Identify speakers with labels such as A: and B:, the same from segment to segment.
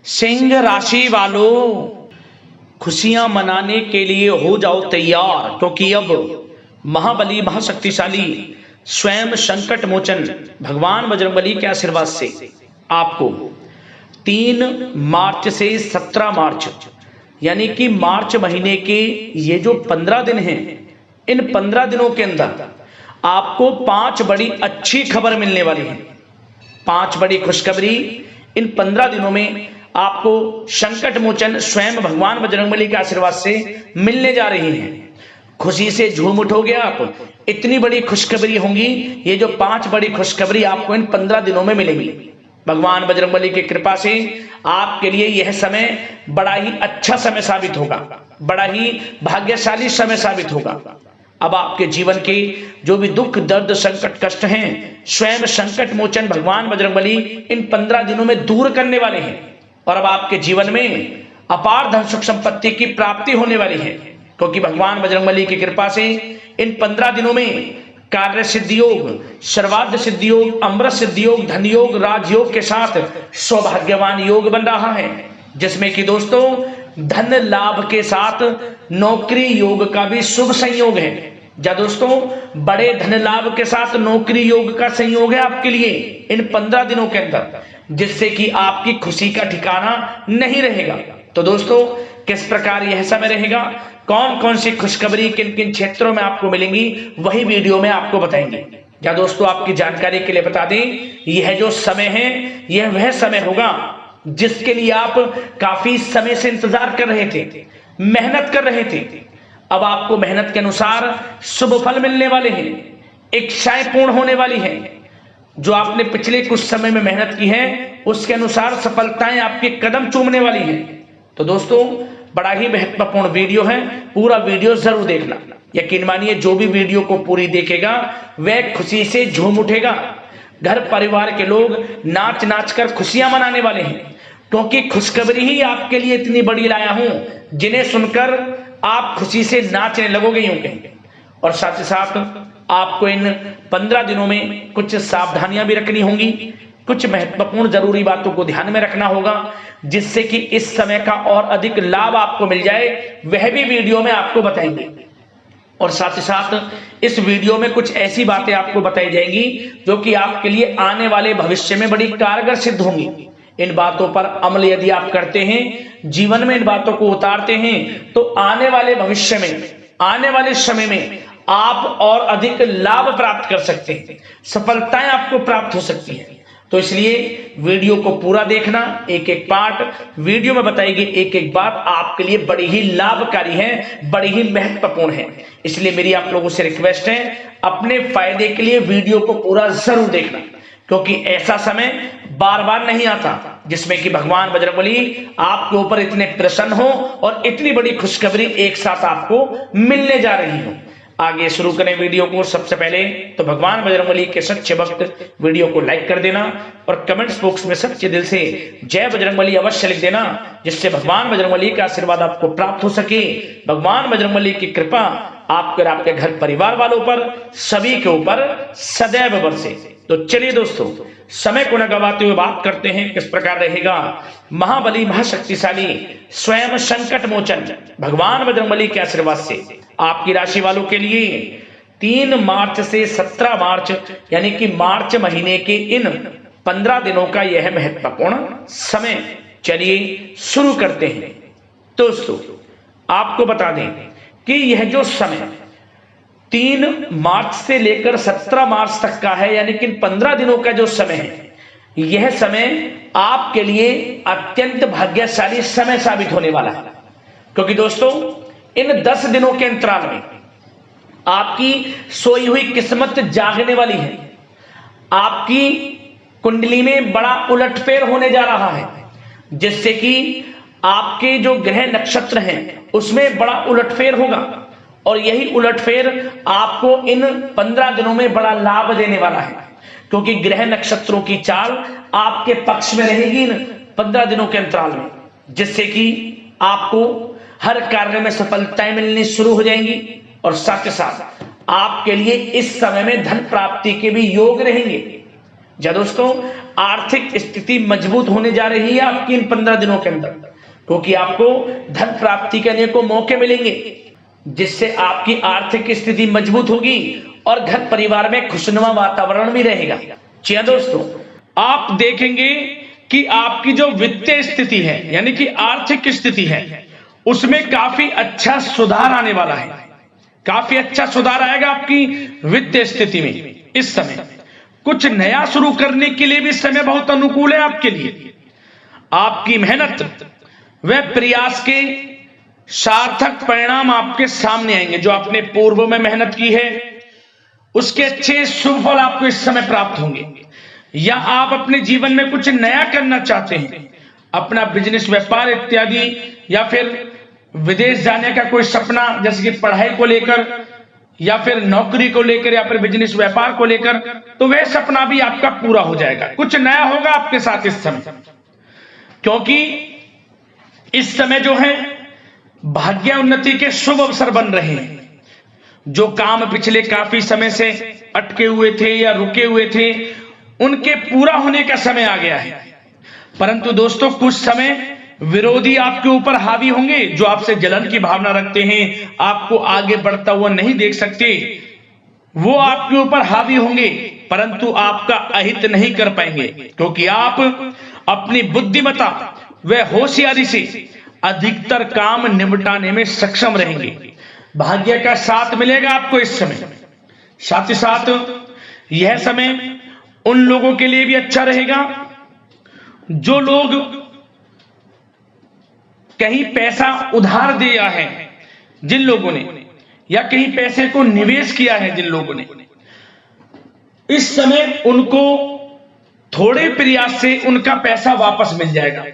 A: सिंह राशि वालों, खुशियां मनाने के लिए हो जाओ तैयार, क्योंकि अब महाबली महाशक्तिशाली स्वयं संकट मोचन भगवान बजरंगबली के आशीर्वाद से आपको 3 मार्च से 17 मार्च यानी कि मार्च महीने के ये जो 15 दिन हैं, इन 15 दिनों के अंदर आपको 5 बड़ी अच्छी खबर मिलने वाली है। 5 बड़ी खुशखबरी इन 15 दिनों में आपको संकट मोचन स्वयं भगवान बजरंगबली के आशीर्वाद से मिलने जा रही हैं। खुशी से झूम उठोगे आप, इतनी बड़ी खुशखबरी होंगी। ये जो 5 बड़ी खुशखबरी आपको इन 15 दिनों में मिलेंगी। भगवान बजरंगबली की कृपा से आपके लिए यह समय बड़ा ही अच्छा समय साबित होगा, बड़ा ही भाग्यशाली समय साबित होगा। अब आपके जीवन के जो भी दुख दर्द संकट कष्ट हैं, स्वयं संकट मोचन भगवान बजरंगबली इन 15 दिनों में दूर करने वाले हैं। और अब आपके जीवन में अपार धन सुख संपत्ति की प्राप्ति होने वाली है, क्योंकि भगवान बजरंगबली की कृपा से इन 15 दिनों में कार्य सिद्धि योग, सर्वार्थ सिद्धि योग, अमृत सिद्धि योग, धन योग, राजयोग के साथ सौभाग्यवान योग बन रहा है, जिसमें कि दोस्तों धन लाभ के साथ नौकरी योग का भी शुभ संयोग है। जा दोस्तों, बड़े धन लाभ के साथ नौकरी योग का संयोग है आपके लिए इन 15 दिनों के अंदर, जिससे कि आपकी खुशी का ठिकाना नहीं रहेगा। तो दोस्तों, किस प्रकार यह समय रहेगा, कौन कौन सी खुशखबरी किन किन क्षेत्रों में आपको मिलेंगी, वही वीडियो में आपको बताएंगे। या दोस्तों, आपकी जानकारी के लिए बता दें, यह जो समय है यह वह समय होगा जिसके लिए आप काफी समय से इंतजार कर रहे थे, मेहनत कर रहे थे। अब आपको मेहनत के अनुसार शुभ फल मिलने वाले हैं, इच्छाएं पूर्ण होने वाली हैं। जो आपने पिछले कुछ समय में मेहनत की है उसके अनुसार सफलताएं आपके कदम चूमने वाली हैं। तो दोस्तों, बड़ा ही महत्वपूर्ण वीडियो है, पूरा वीडियो जरूर देखना। यकीन मानिए, जो भी वीडियो को पूरी देखेगा वह खुशी से झूम उठेगा। घर परिवार के लोग नाच नाच कर खुशियां मनाने वाले हैं, क्योंकि खुशखबरी ही आपके लिए इतनी बड़ी लाया हूं जिन्हें सुनकर आप खुशी से नाचने लगोगे यूं कहेंगे। और साथ ही साथ आपको इन 15 दिनों में कुछ सावधानियां भी रखनी होंगी, कुछ महत्वपूर्ण जरूरी बातों को ध्यान में रखना होगा, जिससे कि इस समय का और अधिक लाभ आपको मिल जाए, वह भी वीडियो में आपको बताएंगे। और साथ ही साथ इस वीडियो में कुछ ऐसी बातें आपको बताई जाएंगी जो कि आपके लिए आने वाले भविष्य में बड़ी कारगर सिद्ध होंगी। इन बातों पर अमल यदि आप करते हैं, जीवन में इन बातों को उतारते हैं, तो आने वाले भविष्य में, आने वाले समय में आप और अधिक लाभ प्राप्त कर सकते हैं, सफलताएं आपको प्राप्त हो सकती हैं। तो इसलिए वीडियो को पूरा देखना, एक एक पार्ट वीडियो में बताई गई एक एक बात आपके लिए बड़ी ही लाभकारी है, बड़ी ही महत्वपूर्ण है। इसलिए मेरी आप लोगों से रिक्वेस्ट है, अपने फायदे के लिए वीडियो को पूरा जरूर देखना, क्योंकि ऐसा समय बार बार नहीं आता जिसमें कि भगवान बजरंगबली आपके ऊपर इतने प्रसन्न हो और इतनी बड़ी खुशखबरी एक साथ आपको मिलने जा रही हो। आगे शुरू करें वीडियो को। सबसे पहले तो भगवान बजरंगबली के सच्चे भक्त वीडियो को लाइक कर देना और कमेंट्स बॉक्स में सच्चे दिल से जय बजरंगबली अवश्य लिख देना, जिससे भगवान बजरंगबली का आशीर्वाद आपको प्राप्त हो सके, भगवान बजरंगबली की कृपा आपके और आपके घर परिवार वालों पर सभी के ऊपर सदैव बरसे। तो चलिए दोस्तों, समय को न गवाते हुए बात करते हैं किस प्रकार रहेगा महाबली महाशक्तिशाली स्वयं संकट मोचन भगवान बजरंगबली के आशीर्वाद से आपकी राशि वालों के लिए 3 मार्च से 17 मार्च यानी कि मार्च महीने के इन 15 दिनों का यह महत्वपूर्ण समय। चलिए शुरू करते हैं। दोस्तों, आपको बता दें कि यह जो समय 3 मार्च से लेकर 17 मार्च तक का है, यानी कि 15 दिनों का जो समय है, यह समय आपके लिए अत्यंत भाग्यशाली समय साबित होने वाला है। क्योंकि दोस्तों, इन 10 दिनों के अंतराल में आपकी सोई हुई किस्मत जागने वाली है। आपकी कुंडली में बड़ा उलटफेर होने जा रहा है, जिससे कि आपके जो ग्रह नक्षत्र हैं उसमें बड़ा उलटफेर होगा, और यही उलटफेर आपको इन 15 दिनों में बड़ा लाभ देने वाला है, क्योंकि ग्रह नक्षत्रों की चाल आपके पक्ष में रहेगी इन 15 दिनों के अंतराल में, जिससे कि आपको हर कार्य में सफलताएं मिलनी शुरू हो जाएंगी। और साथ ही साथ आपके लिए इस समय में धन प्राप्ति के भी योग रहेंगे। या दोस्तों आर्थिक स्थिति मजबूत होने जा रही है आपकी इन 15 दिनों के अंदर, क्योंकि आपको धन प्राप्ति करने को मौके मिलेंगे, जिससे आपकी आर्थिक स्थिति मजबूत होगी और घर परिवार में खुशनुमा वातावरण भी रहेगा। जी हाँ दोस्तों, आप देखेंगे कि आपकी जो वित्तीय स्थिति है यानी कि आर्थिक स्थिति है उसमें काफी अच्छा सुधार आने वाला है। काफी अच्छा सुधार आएगा आपकी वित्तीय स्थिति में। इस समय कुछ नया शुरू करने के लिए भी समय बहुत अनुकूल है आपके लिए। आपकी मेहनत व प्रयास के सार्थक परिणाम आपके सामने आएंगे। जो आपने पूर्व में मेहनत की है उसके अच्छे शुभ फल आपको इस समय प्राप्त होंगे। या आप अपने जीवन में कुछ नया करना चाहते हैं, अपना बिजनेस व्यापार इत्यादि, या फिर विदेश जाने का कोई सपना जैसे कि पढ़ाई को लेकर या फिर नौकरी को लेकर या फिर बिजनेस व्यापार को लेकर, तो वह सपना भी आपका पूरा हो जाएगा। कुछ नया होगा आपके साथ इस समय, क्योंकि इस समय जो है भाग्य उन्नति के शुभ अवसर बन रहे हैं। जो काम पिछले काफी समय से अटके हुए थे या रुके हुए थे उनके पूरा होने का समय आ गया है। परंतु दोस्तों कुछ समय विरोधी आपके ऊपर हावी होंगे, जो आपसे जलन की भावना रखते हैं, आपको आगे बढ़ता हुआ नहीं देख सकते, वो आपके ऊपर हावी होंगे, परंतु आपका अहित नहीं कर पाएंगे, क्योंकि आप अपनी बुद्धिमत्ता व होशियारी से अधिकतर काम निपटाने में सक्षम रहेंगे। भाग्य का साथ मिलेगा आपको इस समय। साथ ही साथ यह समय उन लोगों के लिए भी अच्छा रहेगा जो लोग कहीं पैसा उधार दिया है, जिन लोगों ने, या कहीं पैसे को निवेश किया है जिन लोगों ने, इस समय उनको थोड़े प्रयास से उनका पैसा वापस मिल जाएगा।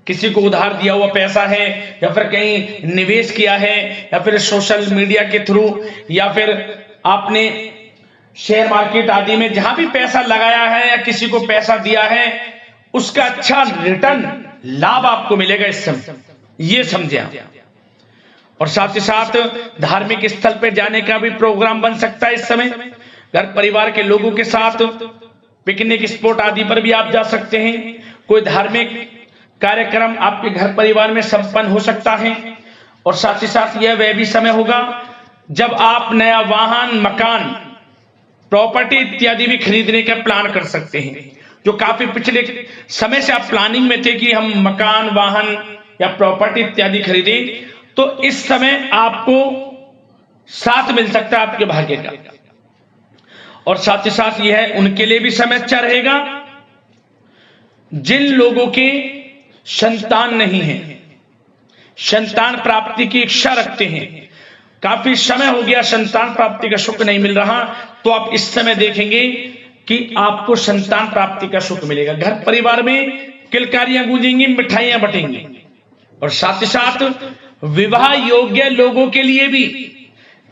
A: किसी को उधार दिया हुआ पैसा है या फिर कहीं निवेश किया है या फिर सोशल मीडिया के थ्रू या फिर आपने शेयर मार्केट आदि में जहां भी पैसा लगाया है या किसी को पैसा दिया है, उसका अच्छा रिटर्न लाभ आपको मिलेगा इस समय, ये समझे आप। और साथ ही साथ धार्मिक स्थल पर जाने का भी प्रोग्राम बन सकता है इस समय। घर परिवार के लोगों के साथ पिकनिक स्पॉट आदि पर भी आप जा सकते हैं। कोई धार्मिक कार्यक्रम आपके घर परिवार में संपन्न हो सकता है। और साथ ही साथ यह वह भी समय होगा जब आप नया वाहन, मकान, प्रॉपर्टी इत्यादि भी खरीदने का प्लान कर सकते हैं। जो काफी पिछले समय से आप प्लानिंग में थे कि हम मकान, वाहन या प्रॉपर्टी इत्यादि खरीदें, तो इस समय आपको साथ मिल सकता है आपके भाग्य का। और साथ ही साथ यह उनके लिए भी समय अच्छा रहेगा जिन लोगों के संतान नहीं है, संतान प्राप्ति की इच्छा रखते हैं, काफी समय हो गया संतान प्राप्ति का सुख नहीं मिल रहा, तो आप इस समय देखेंगे कि आपको संतान प्राप्ति का सुख मिलेगा। घर परिवार में किलकारियां गूंजेंगी, मिठाइयां बटेंगी। और साथ ही साथ विवाह योग्य लोगों के लिए भी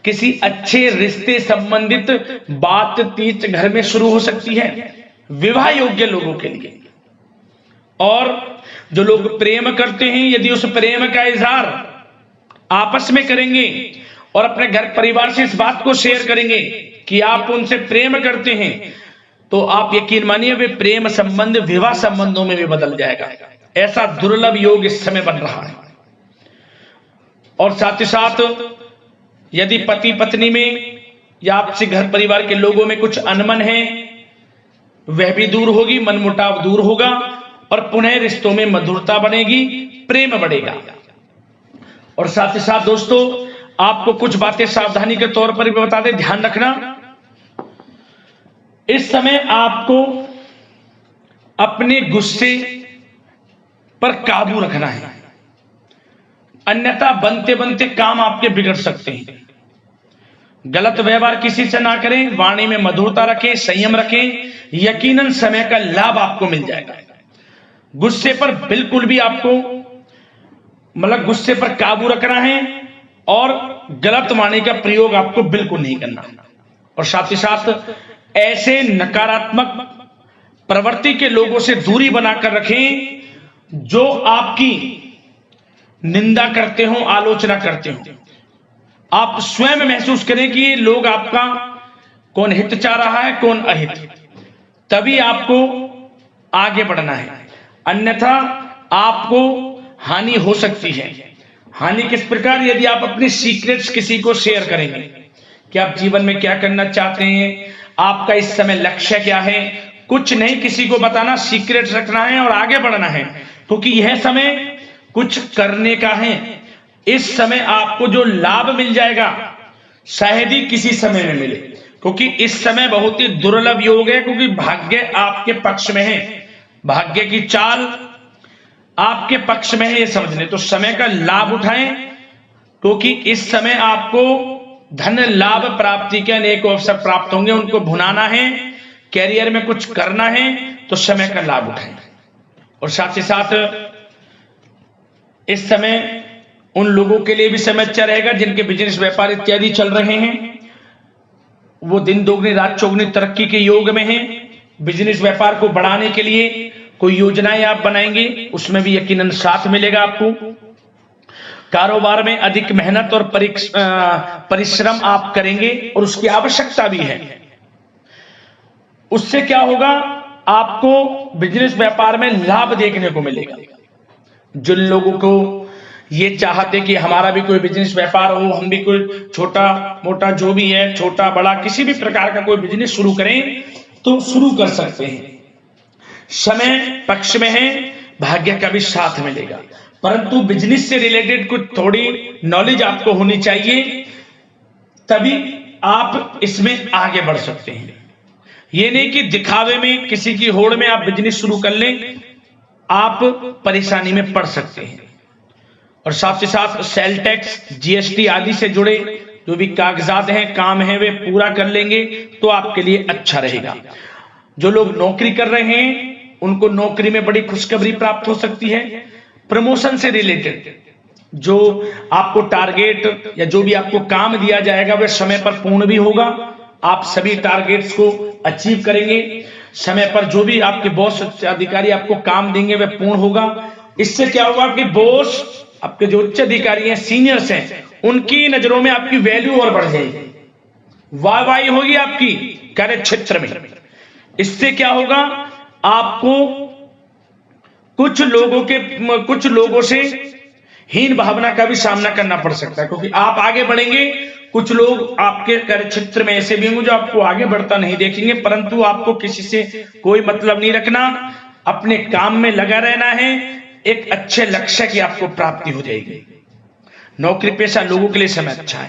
A: किसी अच्छे रिश्ते संबंधित बातचीत घर में शुरू हो सकती है, विवाह योग्य लोगों के लिए। और जो लोग प्रेम करते हैं, यदि उस प्रेम का इजहार आपस में करेंगे और अपने घर परिवार से इस बात को शेयर करेंगे कि आप उनसे प्रेम करते हैं, तो आप यकीन मानिए वे प्रेम संबंध विवाह संबंधों में भी बदल जाएगा। ऐसा दुर्लभ योग इस समय बन रहा है। और साथ ही साथ यदि पति पत्नी में या आपसे घर परिवार के लोगों में कुछ अनबन है, वह भी दूर होगी, मनमुटाव दूर होगा और पुनः रिश्तों में मधुरता बनेगी, प्रेम बढ़ेगा। और साथ ही साथ दोस्तों आपको कुछ बातें सावधानी के तौर पर भी बता दें, ध्यान रखना। इस समय आपको अपने गुस्से पर काबू रखना है, अन्यथा बनते बनते काम आपके बिगड़ सकते हैं। गलत व्यवहार किसी से ना करें, वाणी में मधुरता रखें, संयम रखें, यकीनन समय का लाभ आपको मिल जाएगा। गुस्से पर बिल्कुल भी आपको गुस्से पर काबू रखना है और गलत वाणी का प्रयोग आपको बिल्कुल नहीं करना। और साथ ही साथ ऐसे नकारात्मक प्रवृत्ति के लोगों से दूरी बनाकर रखें जो आपकी निंदा करते हो, आलोचना करते हो। आप स्वयं महसूस करें कि ये लोग आपका कौन हित चाह रहा है, कौन अहित, तभी आपको आगे बढ़ना है, अन्यथा आपको हानि हो सकती है। हानि किस प्रकार? यदि आप अपने सीक्रेट्स किसी को शेयर करेंगे कि आप जीवन में क्या करना चाहते हैं, आपका इस समय लक्ष्य क्या है, कुछ नहीं किसी को बताना, सीक्रेट्स रखना है और आगे बढ़ना है, क्योंकि यह समय कुछ करने का है। इस समय आपको जो लाभ मिल जाएगा शायद ही किसी समय में मिले, क्योंकि इस समय बहुत ही दुर्लभ योग है, क्योंकि भाग्य आपके पक्ष में है, भाग्य की चाल आपके पक्ष में है, ये समझ लें। तो समय का लाभ उठाएं, क्योंकि इस समय आपको धन लाभ प्राप्ति के अनेक अवसर प्राप्त होंगे, उनको भुनाना है, कैरियर में कुछ करना है, तो समय का लाभ उठाएं। और साथ ही साथ इस समय उन लोगों के लिए भी समय अच्छा रहेगा जिनके बिजनेस व्यापार इत्यादि चल रहे हैं, वो दिन दोगुनी रात चौगुनी तरक्की के योग में हैं। बिजनेस व्यापार को बढ़ाने के लिए कोई योजनाएं आप बनाएंगे, उसमें भी यकीनन साथ मिलेगा आपको। कारोबार में अधिक मेहनत और परिश्रम आप करेंगे और उसकी आवश्यकता भी है। उससे क्या होगा, आपको बिजनेस व्यापार में लाभ देखने को मिलेगा। जिन लोगों को ये चाहते कि हमारा भी कोई बिजनेस व्यापार हो, हम भी कोई छोटा मोटा जो भी है, छोटा बड़ा किसी भी प्रकार का कोई बिजनेस शुरू करें, तो शुरू कर सकते हैं। समय पक्ष में है, भाग्य का भी साथ मिलेगा, परंतु बिजनेस से रिलेटेड कुछ थोड़ी नॉलेज आपको होनी चाहिए, तभी आप इसमें आगे बढ़ सकते हैं। ये नहीं कि दिखावे में किसी की होड़ में आप बिजनेस शुरू कर लें, आप परेशानी में पड़ सकते हैं। और साथ ही साथ सेल टैक्स, जीएसटी आदि से जुड़े जो भी कागजात हैं, काम है, वे पूरा कर लेंगे तो आपके लिए अच्छा रहेगा। जो लोग नौकरी कर रहे हैं उनको नौकरी में बड़ी खुशखबरी प्राप्त हो सकती है। प्रमोशन से रिलेटेड जो आपको टारगेट या जो भी आपको काम दिया जाएगा वह समय पर पूर्ण भी होगा, आप सभी टारगेट्स को अचीव करेंगे। समय पर जो भी आपके बॉस अधिकारी आपको काम देंगे वह पूर्ण होगा। इससे क्या होगा कि बॉस, आपके जो उच्च अधिकारी हैं, सीनियर्स हैं, उनकी नजरों में आपकी वैल्यू और बढ़ जाएगी, वाहवाही होगी आपकी कार्य क्षेत्र में। इससे क्या होगा, आपको कुछ लोगों से हीन भावना का भी सामना करना पड़ सकता है, क्योंकि आप आगे बढ़ेंगे। कुछ लोग आपके कार्य क्षेत्र में ऐसे भी होंगे जो आपको आगे बढ़ता नहीं देखेंगे, परंतु आपको किसी से कोई मतलब नहीं रखना, अपने काम में लगा रहना है, एक अच्छे लक्ष्य की आपको प्राप्ति हो जाएगी। नौकरी पेशा लोगों के लिए समय अच्छा है,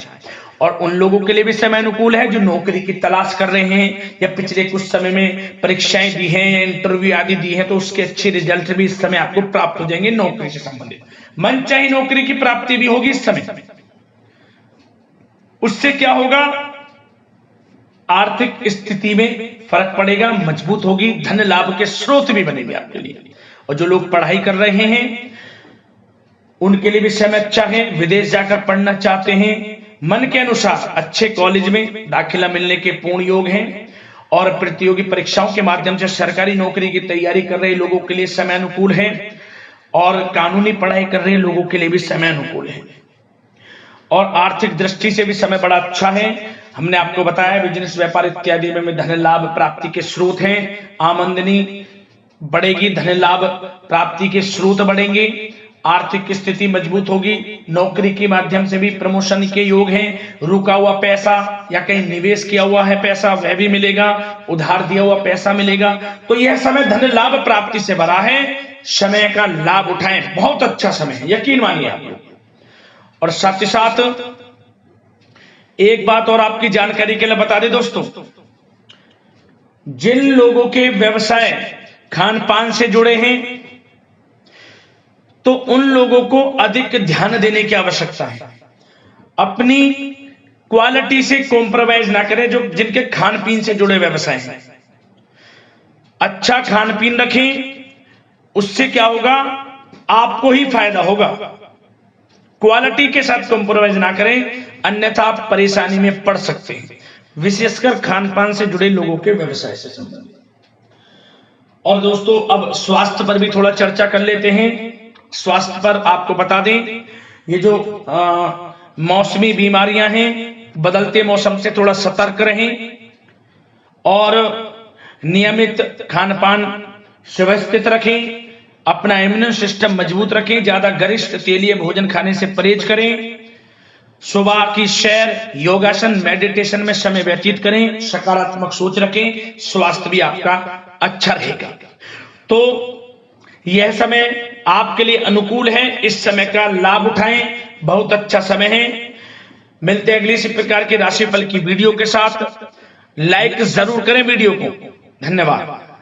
A: और उन लोगों के लिए भी समय अनुकूल है जो नौकरी की तलाश कर रहे हैं या पिछले कुछ समय में परीक्षाएं दी हैं या इंटरव्यू आदि दी हैं, तो उसके अच्छे रिजल्ट भी इस समय आपको प्राप्त हो जाएंगे। नौकरी से संबंधित मनचाही नौकरी की प्राप्ति भी होगी इस समय। उससे क्या होगा, आर्थिक स्थिति में फर्क पड़ेगा, मजबूत होगी, धन लाभ के स्रोत भी बनेंगे आपके लिए। और जो लोग पढ़ाई कर रहे हैं उनके लिए भी समय अच्छा है, विदेश जाकर पढ़ना चाहते हैं, मन के अनुसार अच्छे कॉलेज में दाखिला मिलने के पूर्ण योग हैं, और प्रतियोगी परीक्षाओं के माध्यम से सरकारी नौकरी की तैयारी कर रहे लोगों के लिए समय अनुकूल है, और कानूनी पढ़ाई कर रहे लोगों के लिए भी समय अनुकूल है। और आर्थिक दृष्टि से भी समय बड़ा अच्छा है। हमने आपको बताया बिजनेस व्यापार इत्यादि में धन लाभ प्राप्ति के स्रोत हैं, आमदनी बढ़ेगी, धन लाभ प्राप्ति के स्रोत बढ़ेंगे, आर्थिक स्थिति मजबूत होगी, नौकरी के माध्यम से भी प्रमोशन के योग हैं, रुका हुआ पैसा या कहीं निवेश किया हुआ है पैसा वह भी मिलेगा, उधार दिया हुआ पैसा मिलेगा। तो यह समय धन लाभ प्राप्ति से भरा है, समय का लाभ उठाएं, बहुत अच्छा समय है, यकीन मानिए आप लोग। और साथ ही साथ एक बात और आपकी जानकारी के लिए बता दें दोस्तों, जिन लोगों के व्यवसाय खान पान से जुड़े हैं तो उन लोगों को अधिक ध्यान देने की आवश्यकता है। अपनी क्वालिटी से कॉम्प्रोमाइज ना करें। जो जिनके खान पीन से जुड़े व्यवसाय हैं, अच्छा खान पीन रखें, उससे क्या होगा, आपको ही फायदा होगा। क्वालिटी के साथ कॉम्प्रोमाइज ना करें, अन्यथा आप परेशानी में पड़ सकते हैं, विशेषकर खान पान से जुड़े लोगों के व्यवसाय से संबंधित। और दोस्तों अब स्वास्थ्य पर भी थोड़ा चर्चा कर लेते हैं। स्वास्थ्य पर आपको बता दें, ये जो मौसमी बीमारियां हैं, बदलते मौसम से थोड़ा सतर्क रहें, और नियमित खान पान व्यवस्थित रखें, अपना इम्यून सिस्टम मजबूत रखें, ज्यादा गरिष्ठ तेलीय भोजन खाने से परहेज करें, सुबह की सैर, योगासन, मेडिटेशन में समय व्यतीत करें, सकारात्मक सोच रखें, स्वास्थ्य भी आपका अच्छा रहेगा। तो यह समय आपके लिए अनुकूल है, इस समय का लाभ उठाएं, बहुत अच्छा समय है। मिलते हैं अगली इसी प्रकार के राशिफल की वीडियो के साथ। लाइक जरूर करें वीडियो को। धन्यवाद।